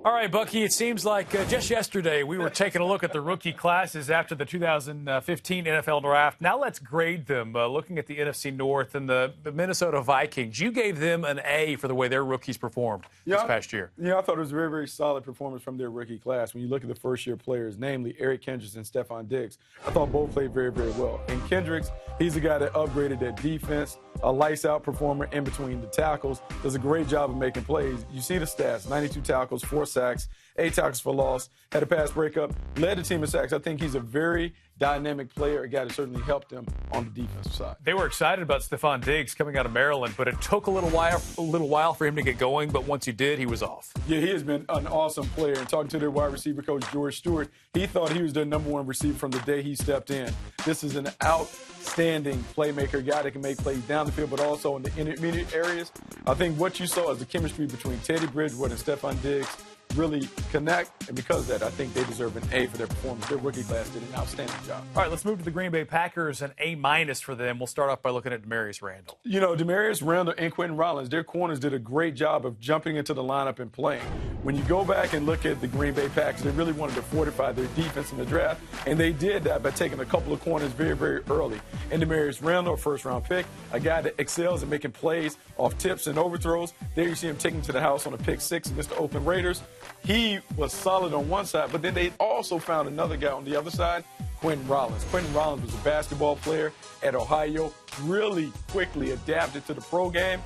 All right, Bucky, it seems like just yesterday we were taking a look at the rookie classes after the 2015 NFL Draft. Now let's grade them, looking at the NFC North and the Minnesota Vikings. You gave them an A for the way their rookies performed this past year. Yeah, I thought it was a very, very solid performance from their rookie class. When you look at the first-year players, namely Eric Kendricks and Stephon Diggs, I thought both played very, very well. And Kendricks, he's a guy that upgraded that defense, a lights-out performer in between the tackles, does a great job of making plays. You see the stats, 92 tackles, 4 sacks, 8 tackles for loss, had a pass breakup, led the team in sacks. I think he's a very dynamic player, a guy that certainly helped them on the defensive side. They were excited about Stephon Diggs coming out of Maryland, but it took a little while for him to get going, but once he did, he was off. Yeah, he has been an awesome player. And talking to their wide receiver coach, George Stewart, he thought he was their #1 receiver from the day he stepped in. This is an outstanding playmaker, guy that can make plays down the field, but also in the intermediate areas. I think what you saw is the chemistry between Teddy Bridgewater and Stephon Diggs really connect, and because of that, I think they deserve an A for their performance. Their rookie class did an outstanding job. All right, let's move to the Green Bay Packers, an A- for them. We'll start off by looking at Demarius Randall. You know, Demarius Randall and Quentin Rollins, their corners did a great job of jumping into the lineup and playing. When you go back and look at the Green Bay Packers, they really wanted to fortify their defense in the draft, and they did that by taking a couple of corners very, very early. And Demarius Randall, first-round pick, a guy that excels at making plays off tips and overthrows. There you see him taking to the house on a pick 6 against the Oakland Raiders. He was solid on one side, but then they also found another guy on the other side, Quentin Rollins. Quentin Rollins was a basketball player at Ohio, really quickly adapted to the pro game.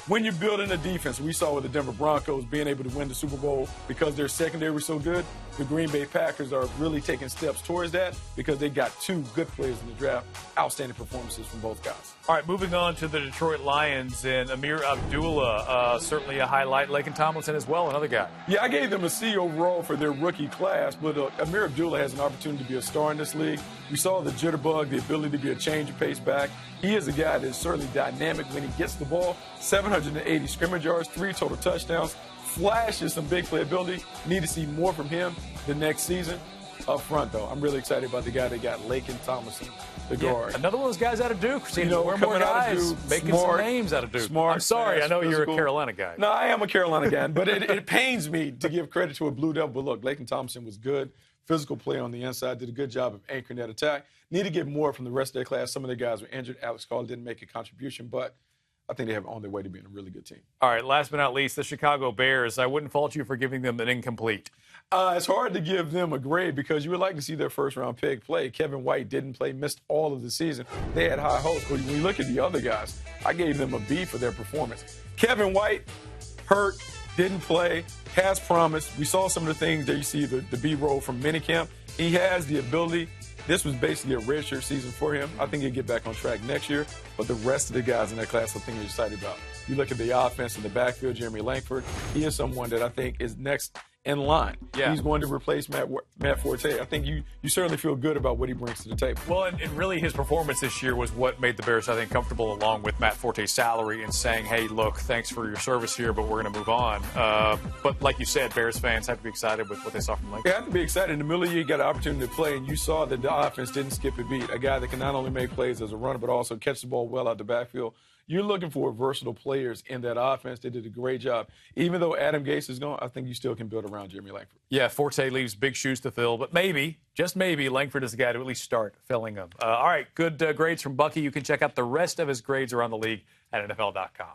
When you're building a defense, we saw with the Denver Broncos being able to win the Super Bowl because their secondary was so good. The Green Bay Packers are really taking steps towards that because they got 2 good players in the draft. Outstanding performances from both guys. All right, moving on to the Detroit Lions and Amir Abdullah, certainly a highlight. Laken Tomlinson as well, another guy. Yeah, I gave them a C overall for their rookie class, but Amir Abdullah has an opportunity to be a star in this league. We saw the jitterbug, the ability to be a change of pace back. He is a guy that is certainly dynamic when he gets the ball. 780 scrimmage yards, 3 total touchdowns. Flashes some big playability. Need to see more from him the next season. Up front, though, I'm really excited about the guy they got, Laken Tomlinson, the guard. Another one of those guys out of Duke. You know, more guys making some names out of Duke. Smart, I'm sorry, fast, I know physical. You're a Carolina guy. No, I am a Carolina guy, but it pains me to give credit to a Blue Devil. But look, Laken Tomlinson was good. Physical play on the inside, did a good job of anchoring that attack. Need to get more from the rest of their class. Some of their guys were injured. Alex Call didn't make a contribution, but I think they have on their way to being a really good team. All right, last but not least, the Chicago Bears. I wouldn't fault you for giving them an incomplete. It's hard to give them a grade because you would like to see their first-round pick play. Kevin White didn't play, missed all of the season. They had high hopes, but when you look at the other guys, I gave them a B for their performance. Kevin White, hurt, didn't play, has promise. We saw some of the things that you see, the B-roll from minicamp. He has the ability. This was basically a redshirt season for him. I think he'll get back on track next year. But the rest of the guys in that class, I think you're excited about. You look at the offense in the backfield, Jeremy Langford. He is someone that I think is next in line. Yeah. He's going to replace Matt Forte. I think you certainly feel good about what he brings to the table. Well, and really his performance this year was what made the Bears, I think, comfortable along with Matt Forte's salary and saying, hey, look, thanks for your service here, but we're going to move on. But like you said, Bears fans have to be excited with what they saw from Langford. They have to be excited. In the middle of the year, you got an opportunity to play, and you saw that the offense didn't skip a beat. A guy that can not only make plays as a runner, but also catch the ball well out the backfield. You're looking for versatile players in that offense. They did a great job. Even though Adam Gase is gone, I think you still can build around Jeremy Langford. Yeah, Forte leaves big shoes to fill, but maybe, just maybe, Langford is the guy to at least start filling them. All right, good grades from Bucky. You can check out the rest of his grades around the league at NFL.com.